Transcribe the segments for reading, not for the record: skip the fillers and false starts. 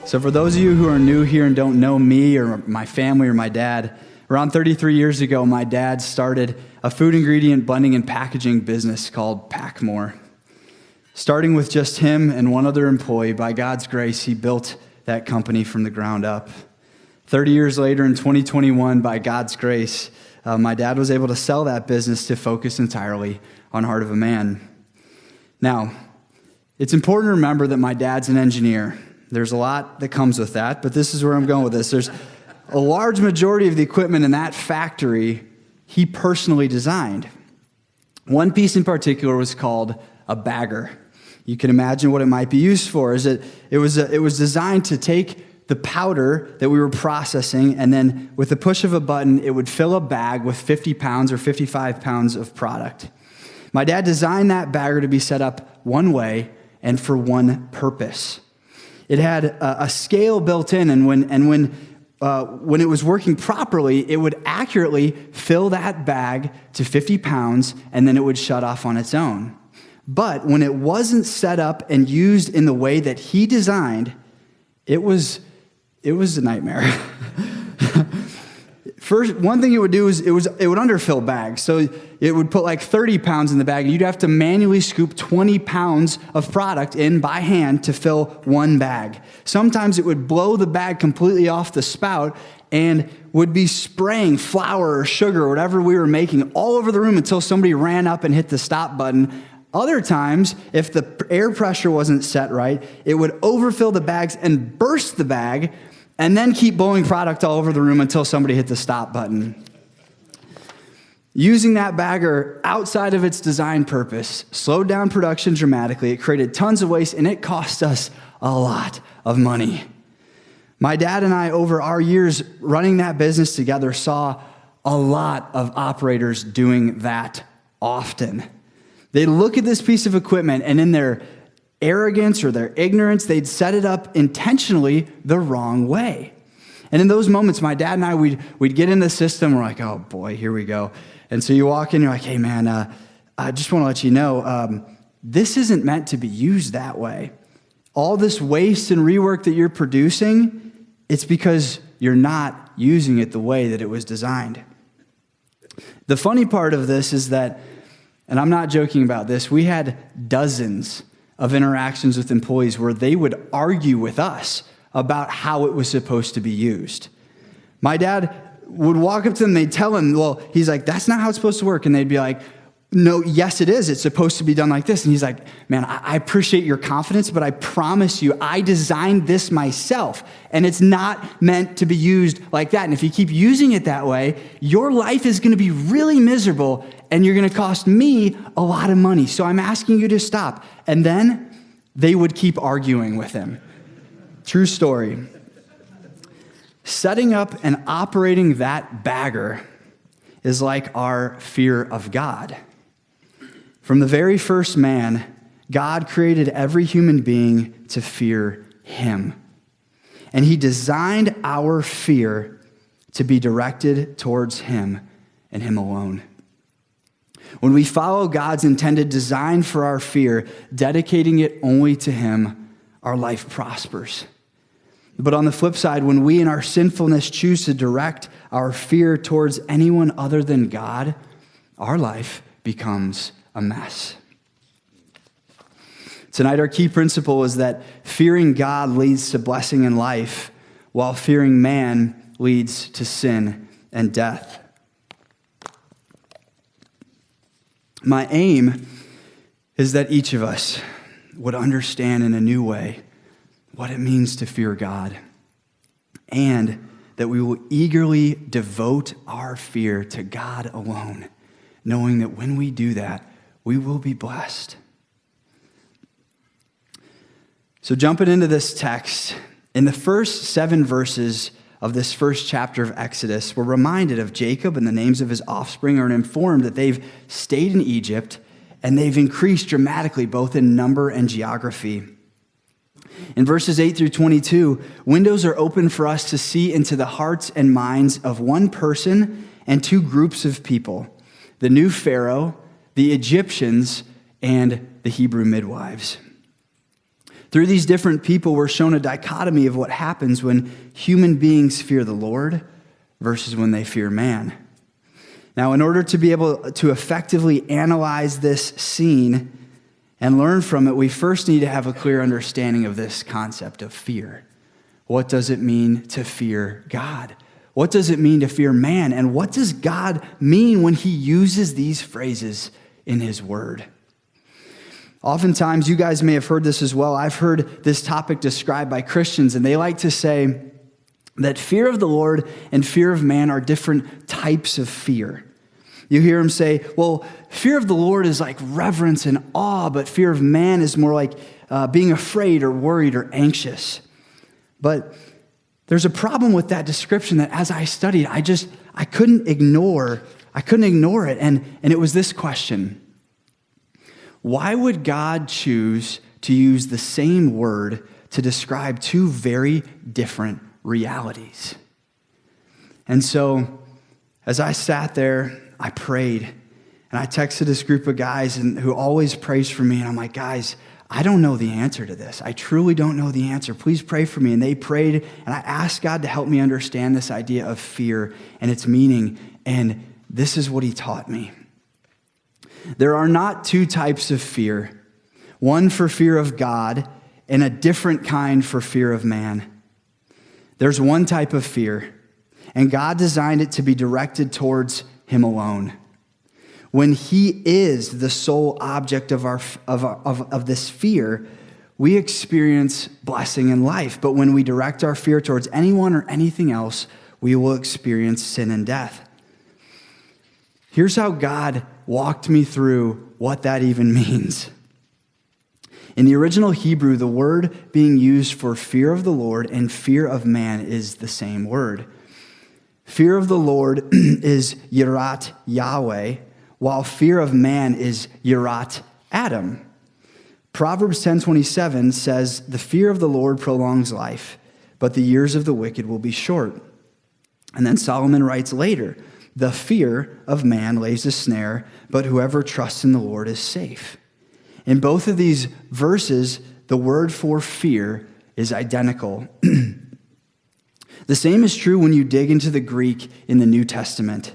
So for those of you who are new here and don't know me or my family or my dad, around 33 years ago, my dad started a food ingredient blending and packaging business called Packmore. Starting with just him and one other employee, by God's grace, he built that company from the ground up. 30 years later, in 2021, by God's grace, my dad was able to sell that business to focus entirely on Heart of a Man. Now, it's important to remember that my dad's an engineer. There's a lot that comes with that, but this is where I'm going with this. There's a large majority of the equipment in that factory he personally designed. One piece in particular was called a bagger. You can imagine what it might be used for. It was designed to take the powder that we were processing, and then with the push of a button, it would fill a bag with 50 pounds or 55 pounds of product. My dad designed that bagger to be set up one way and for one purpose. It had a scale built in, and when it was working properly, it would accurately fill that bag to 50 pounds, and then it would shut off on its own. But when it wasn't set up and used in the way that he designed, it was a nightmare. First, one thing it would do is it would underfill bags. So it would put like 30 pounds in the bag, and you'd have to manually scoop 20 pounds of product in by hand to fill one bag. Sometimes it would blow the bag completely off the spout and would be spraying flour or sugar or whatever we were making all over the room until somebody ran up and hit the stop button. Other times, if the air pressure wasn't set right, it would overfill the bags and burst the bag, and then keep blowing product all over the room until somebody hit the stop button. Using that bagger outside of its design purpose slowed down production dramatically. It created tons of waste, and it cost us a lot of money. My dad and I, over our years running that business together, saw a lot of operators doing that often. They'd look at this piece of equipment, and in their arrogance or their ignorance, they'd set it up intentionally the wrong way. And in those moments, my dad and I, we'd get in the system. We're like, oh boy, here we go. And so you walk in, you're like, hey man, I just want to let you know, this isn't meant to be used that way. All this waste and rework that you're producing, it's because you're not using it the way that it was designed. The funny part of this is that, and I'm not joking about this, we had dozens of interactions with employees where they would argue with us about how it was supposed to be used. My dad would walk up to them, they'd tell him, well, he's like, that's not how it's supposed to work. And they'd be like, no, yes, it is. It's supposed to be done like this. And he's like, man, I appreciate your confidence, but I promise you, I designed this myself, and it's not meant to be used like that. And if you keep using it that way, your life is going to be really miserable, and you're going to cost me a lot of money. So I'm asking you to stop. And then they would keep arguing with him. True story. Setting up and operating that bagger is like our fear of God. From the very first man, God created every human being to fear him. And he designed our fear to be directed towards him and him alone. When we follow God's intended design for our fear, dedicating it only to him, our life prospers. But on the flip side, when we in our sinfulness choose to direct our fear towards anyone other than God, our life becomes a mess. Tonight, our key principle is that fearing God leads to blessing in life, while fearing man leads to sin and death. My aim is that each of us would understand in a new way what it means to fear God, and that we will eagerly devote our fear to God alone, knowing that when we do that, we will be blessed. So jumping into this text, in the first 7 verses of this first chapter of Exodus, we're reminded of Jacob, and the names of his offspring are informed that they've stayed in Egypt, and they've increased dramatically both in number and geography. In verses 8 through 22, windows are open for us to see into the hearts and minds of one person and 2 groups of people: the new Pharaoh, the Egyptians, and the Hebrew midwives. Through these different people, we're shown a dichotomy of what happens when human beings fear the Lord versus when they fear man. Now, in order to be able to effectively analyze this scene and learn from it, we first need to have a clear understanding of this concept of fear. What does it mean to fear God? What does it mean to fear man? And what does God mean when he uses these phrases in his word? Oftentimes, you guys may have heard this as well. I've heard this topic described by Christians, and they like to say that fear of the Lord and fear of man are different types of fear. You hear them say, well, fear of the Lord is like reverence and awe, but fear of man is more like being afraid or worried or anxious. But there's a problem with that description that as I studied, I couldn't ignore it. And it was this question: why would God choose to use the same word to describe two very different realities? And so, as I sat there, I prayed, and I texted this group of guys who always prays for me, and I'm like, guys, I don't know the answer to this. I truly don't know the answer. Please pray for me. And they prayed, and I asked God to help me understand this idea of fear and its meaning, and this is what he taught me. There are not two types of fear, one for fear of God and a different kind for fear of man. There's one type of fear, and God designed it to be directed towards him alone. When he is the sole object of this fear, we experience blessing in life. But when we direct our fear towards anyone or anything else, we will experience sin and death. Here's how God walked me through what that even means. In the original Hebrew, the word being used for fear of the Lord and fear of man is the same word. Fear of the Lord is yirat Yahweh, while fear of man is yirat Adam. Proverbs 10:27 says, "The fear of the Lord prolongs life, but the years of the wicked will be short." And then Solomon writes later, "The fear of man lays a snare, but whoever trusts in the Lord is safe." In both of these verses, the word for fear is identical. The same is true when you dig into the Greek in the New Testament.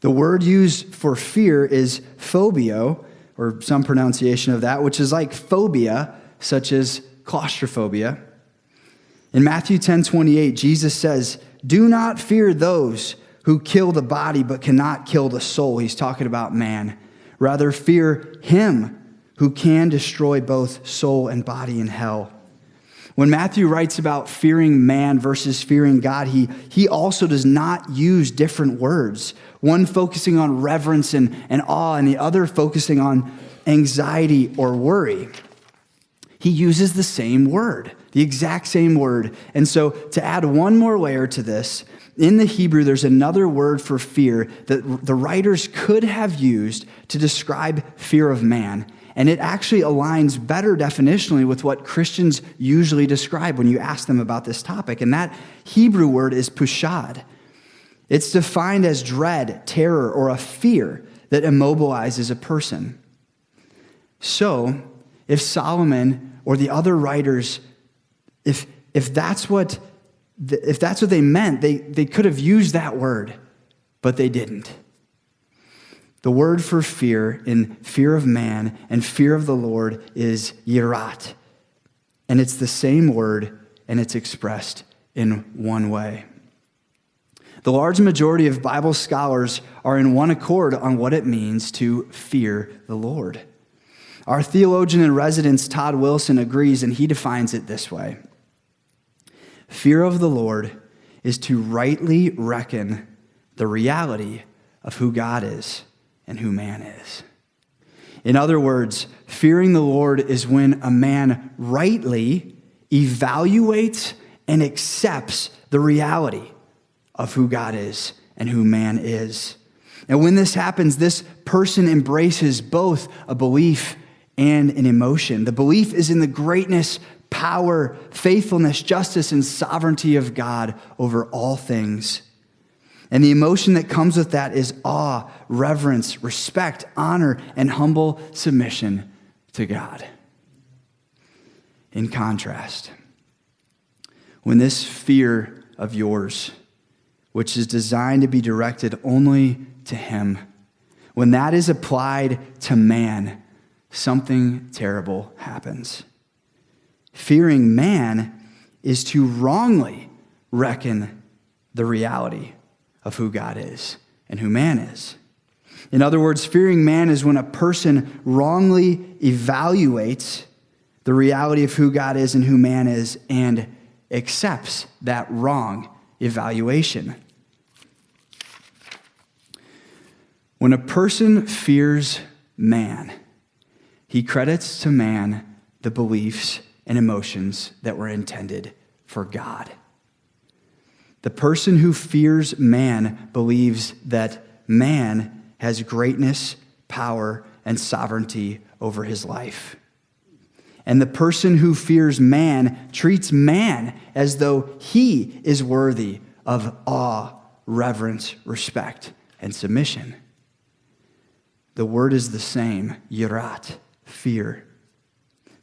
The word used for fear is phobio, or some pronunciation of that, which is like phobia, such as claustrophobia. In Matthew 10:28, Jesus says, "Do not fear those who kill the body but cannot kill the soul." He's talking about man. "Rather fear him who can destroy both soul and body in hell." When Matthew writes about fearing man versus fearing God, he also does not use different words, one focusing on reverence and awe, and the other focusing on anxiety or worry. He uses the same word, the exact same word. And so to add one more layer to this, in the Hebrew, there's another word for fear that the writers could have used to describe fear of man. And it actually aligns better definitionally with what Christians usually describe when you ask them about this topic. And that Hebrew word is pushad. It's defined as dread, terror, or a fear that immobilizes a person. So, if Solomon or the other writers, if that's what they meant, they could have used that word, but they didn't. The word for fear in fear of man and fear of the Lord is yirat. And it's the same word, and it's expressed in one way. The large majority of Bible scholars are in one accord on what it means to fear the Lord. Our theologian in residence, Todd Wilson, agrees, and he defines it this way. Fear of the Lord is to rightly reckon the reality of who God is and who man is. In other words, fearing the Lord is when a man rightly evaluates and accepts the reality of who God is and who man is. And when this happens, this person embraces both a belief and an emotion. The belief is in the greatness, power, faithfulness, justice, and sovereignty of God over all things. And the emotion that comes with that is awe, reverence, respect, honor, and humble submission to God. In contrast, when this fear of yours, which is designed to be directed only to him, when that is applied to man, something terrible happens. Fearing man is to wrongly reckon the reality of who God is and who man is. In other words, fearing man is when a person wrongly evaluates the reality of who God is and who man is and accepts that wrong evaluation. When a person fears man, he credits to man the beliefs and emotions that were intended for God. The person who fears man believes that man has greatness, power, and sovereignty over his life. And the person who fears man treats man as though he is worthy of awe, reverence, respect, and submission. The word is the same, yirat, fear.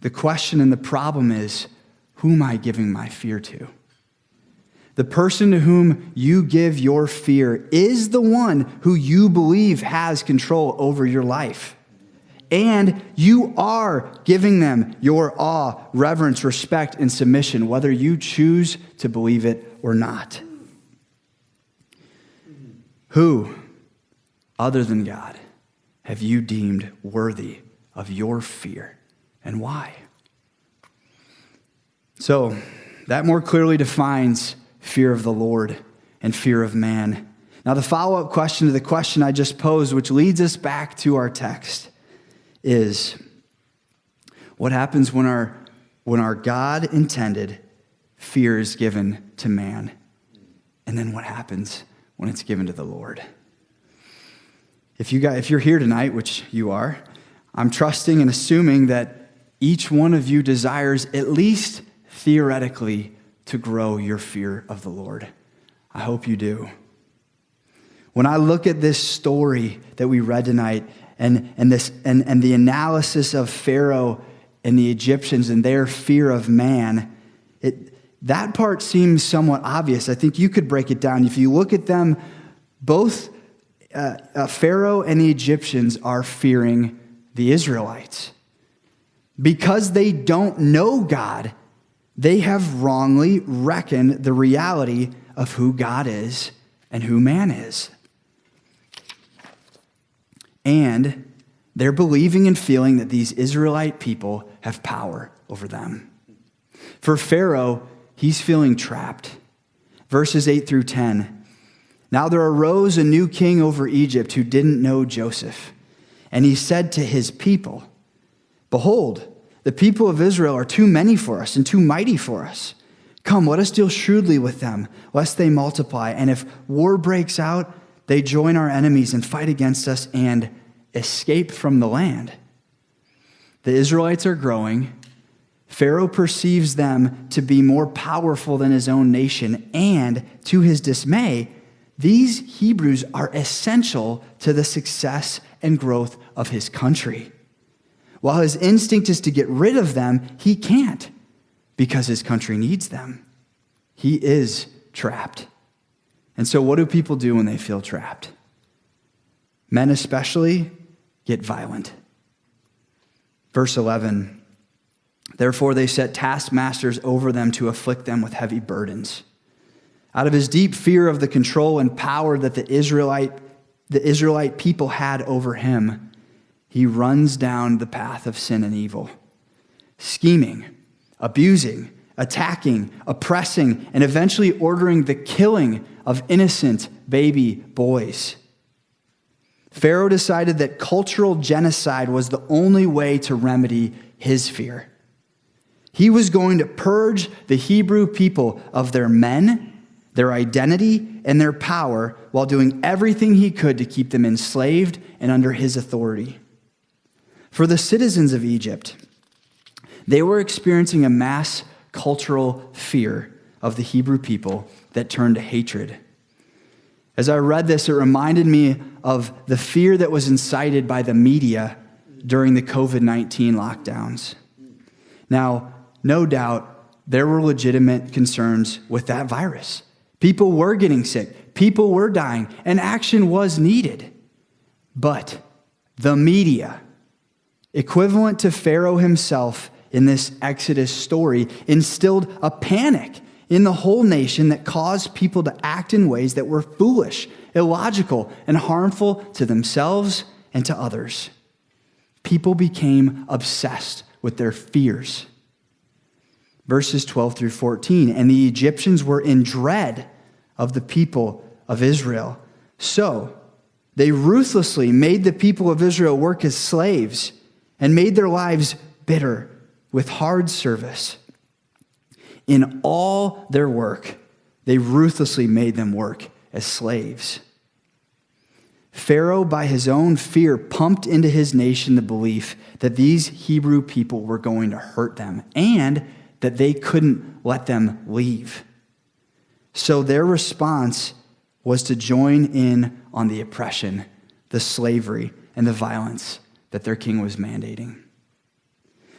The question and the problem is, who am I giving my fear to? The person to whom you give your fear is the one who you believe has control over your life. And you are giving them your awe, reverence, respect, and submission, whether you choose to believe it or not. Who, other than God, have you deemed worthy of your fear, and why? So, that more clearly defines fear of the Lord and fear of man. Now, the follow-up question to the question I just posed, which leads us back to our text, is what happens when our God intended fear is given to man? And then what happens when it's given to the Lord? If you're here tonight, which you are, I'm trusting and assuming that each one of you desires, at least theoretically, to grow your fear of the Lord. I hope you do. When I look at this story that we read tonight and the analysis of Pharaoh and the Egyptians and their fear of man, that part seems somewhat obvious. I think you could break it down. If you look at them, both Pharaoh and the Egyptians are fearing the Israelites. Because they don't know God, they have wrongly reckoned the reality of who God is and who man is. And they're believing and feeling that these Israelite people have power over them. For Pharaoh, he's feeling trapped. Verses 8 through 10. Now there arose a new king over Egypt who didn't know Joseph. And he said to his people, "Behold, the people of Israel are too many for us and too mighty for us. Come, let us deal shrewdly with them, lest they multiply. And if war breaks out, they join our enemies and fight against us and escape from the land." The Israelites are growing. Pharaoh perceives them to be more powerful than his own nation. And to his dismay, these Hebrews are essential to the success and growth of his country. While his instinct is to get rid of them, he can't because his country needs them. He is trapped. And so what do people do when they feel trapped? Men especially get violent. Verse 11, therefore they set taskmasters over them to afflict them with heavy burdens. Out of his deep fear of the control and power that the Israelite people had over him, he runs down the path of sin and evil, scheming, abusing, attacking, oppressing, and eventually ordering the killing of innocent baby boys. Pharaoh decided that cultural genocide was the only way to remedy his fear. He was going to purge the Hebrew people of their men, their identity, and their power while doing everything he could to keep them enslaved and under his authority. For the citizens of Egypt, they were experiencing a mass cultural fear of the Hebrew people that turned to hatred. As I read this, it reminded me of the fear that was incited by the media during the COVID-19 lockdowns. Now, no doubt, there were legitimate concerns with that virus. People were getting sick. People were dying, and action was needed. But the media, equivalent to Pharaoh himself in this Exodus story, instilled a panic in the whole nation that caused people to act in ways that were foolish, illogical, and harmful to themselves and to others. People became obsessed with their fears. Verses 12 through 14, and the Egyptians were in dread of the people of Israel. So they ruthlessly made the people of Israel work as slaves and made their lives bitter with hard service. In all their work, they ruthlessly made them work as slaves. Pharaoh, by his own fear, pumped into his nation the belief that these Hebrew people were going to hurt them and that they couldn't let them leave. So their response was to join in on the oppression, the slavery, and the violence that their king was mandating.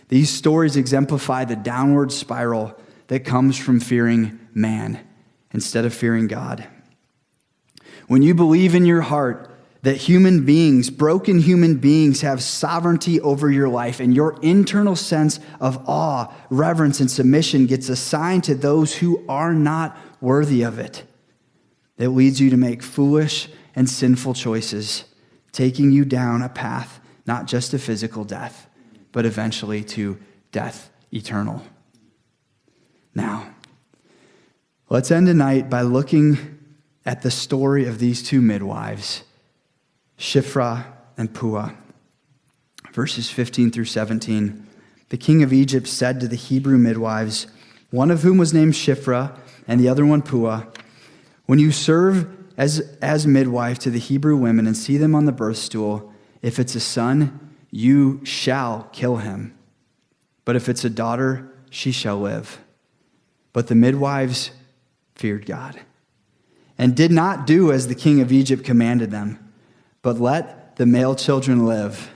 These stories exemplify the downward spiral that comes from fearing man instead of fearing God. When you believe in your heart that human beings, broken human beings, have sovereignty over your life, and your internal sense of awe, reverence, and submission gets assigned to those who are not worthy of it, it leads you to make foolish and sinful choices, taking you down a path not just to physical death, but eventually to death eternal. Now, let's end tonight by looking at the story of these two midwives, Shiphrah and Puah. Verses 15 through 17. The king of Egypt said to the Hebrew midwives, one of whom was named Shiphrah and the other one Puah, when you serve as midwife to the Hebrew women and see them on the birth stool, if it's a son, you shall kill him. But if it's a daughter, she shall live. But the midwives feared God and did not do as the king of Egypt commanded them, but let the male children live.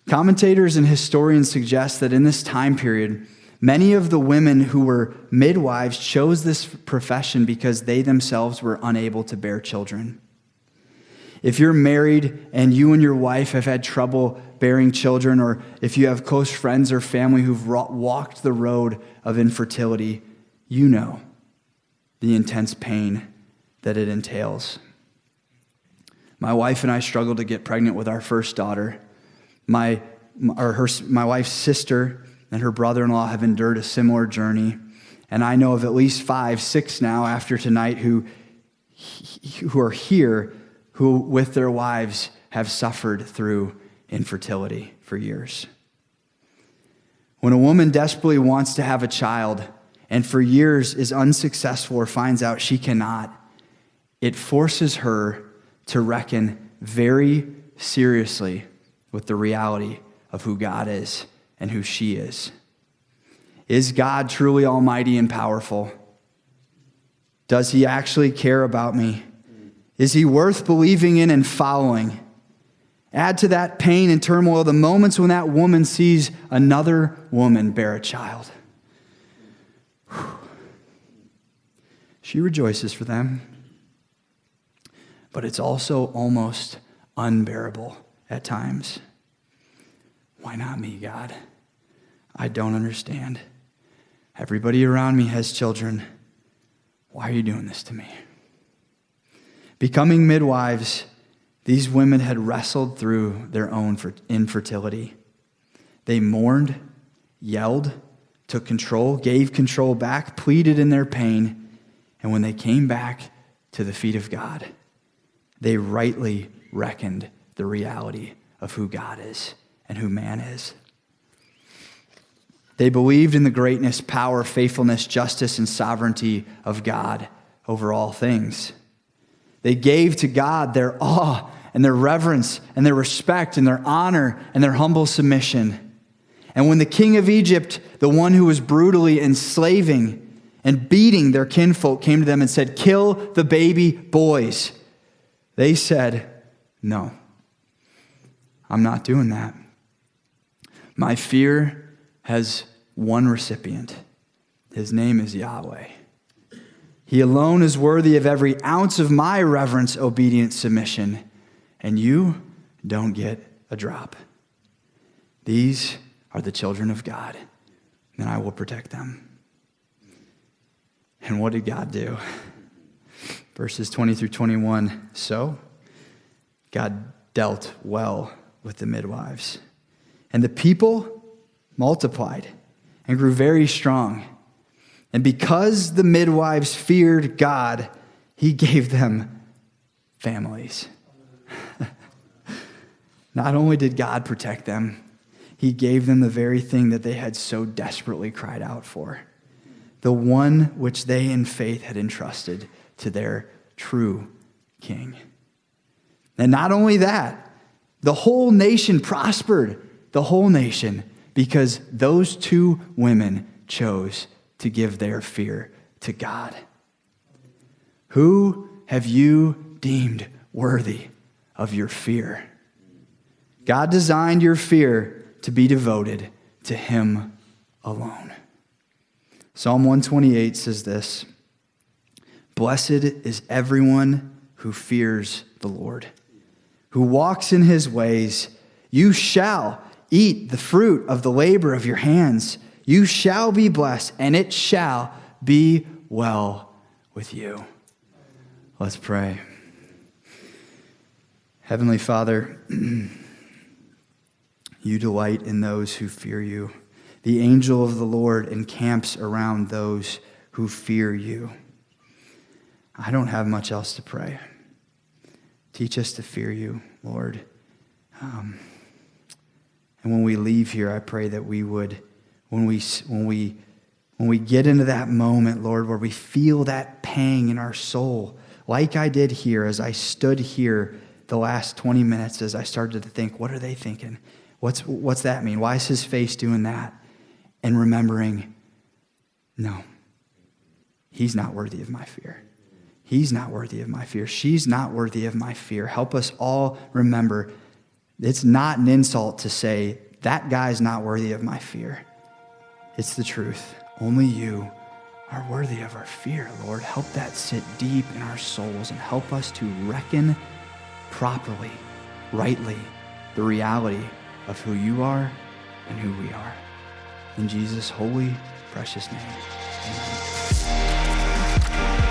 Commentators and historians suggest that in this time period, many of the women who were midwives chose this profession because they themselves were unable to bear children. If you're married and you and your wife have had trouble bearing children, or if you have close friends or family who've walked the road of infertility, you know the intense pain that it entails. My wife and I struggled to get pregnant with our first daughter. My wife's sister and her brother-in-law have endured a similar journey. And I know of at least 5, 6 now after tonight who are here who with their wives have suffered through infertility for years. When a woman desperately wants to have a child and for years is unsuccessful or finds out she cannot, it forces her to reckon very seriously with the reality of who God is and who she is. Is God truly almighty and powerful? Does he actually care about me? Is he worth believing in and following? Add to that pain and turmoil the moments when that woman sees another woman bear a child. She rejoices for them. But it's also almost unbearable at times. Why not me, God? I don't understand. Everybody around me has children. Why are you doing this to me? Becoming midwives, these women had wrestled through their own infertility. They mourned, yelled, took control, gave control back, pleaded in their pain, and when they came back to the feet of God, they rightly reckoned the reality of who God is and who man is. They believed in the greatness, power, faithfulness, justice, and sovereignty of God over all things. They gave to God their awe and their reverence and their respect and their honor and their humble submission. And when the king of Egypt, the one who was brutally enslaving and beating their kinfolk, came to them and said, "Kill the baby boys," they said, "No, I'm not doing that. My fear has one recipient. His name is Yahweh. He alone is worthy of every ounce of my reverence, obedience, submission, and you don't get a drop. These are the children of God, and I will protect them. And what did God do? Verses 20 through 21. So, God dealt well with the midwives. And the people multiplied and grew very strong. And because the midwives feared God, he gave them families. Not only did God protect them, he gave them the very thing that they had so desperately cried out for. The one which they in faith had entrusted to their true king. And not only that, the whole nation prospered. The whole nation, because those two women chose to give their fear to God. Who have you deemed worthy of your fear? God designed your fear to be devoted to him alone. Psalm 128 says this, "Blessed is everyone who fears the Lord, who walks in his ways. You shall eat the fruit of the labor of your hands. You shall be blessed, and it shall be well with you." Let's pray. Heavenly Father, you delight in those who fear you. The angel of the Lord encamps around those who fear you. I don't have much else to pray. Teach us to fear you, Lord. And when we leave here, I pray that we would, when we get into that moment, Lord, where we feel that pang in our soul, like I did here as I stood here the last 20 minutes, as I started to think, what are they thinking? What's that mean? Why is his face doing that? And remembering, no, he's not worthy of my fear. He's not worthy of my fear. She's not worthy of my fear. Help us all remember, it's not an insult to say, that guy's not worthy of my fear. It's the truth. Only you are worthy of our fear, Lord. Help that sit deep in our souls and help us to reckon properly, rightly, the reality of who you are and who we are. In Jesus' holy, precious name, amen.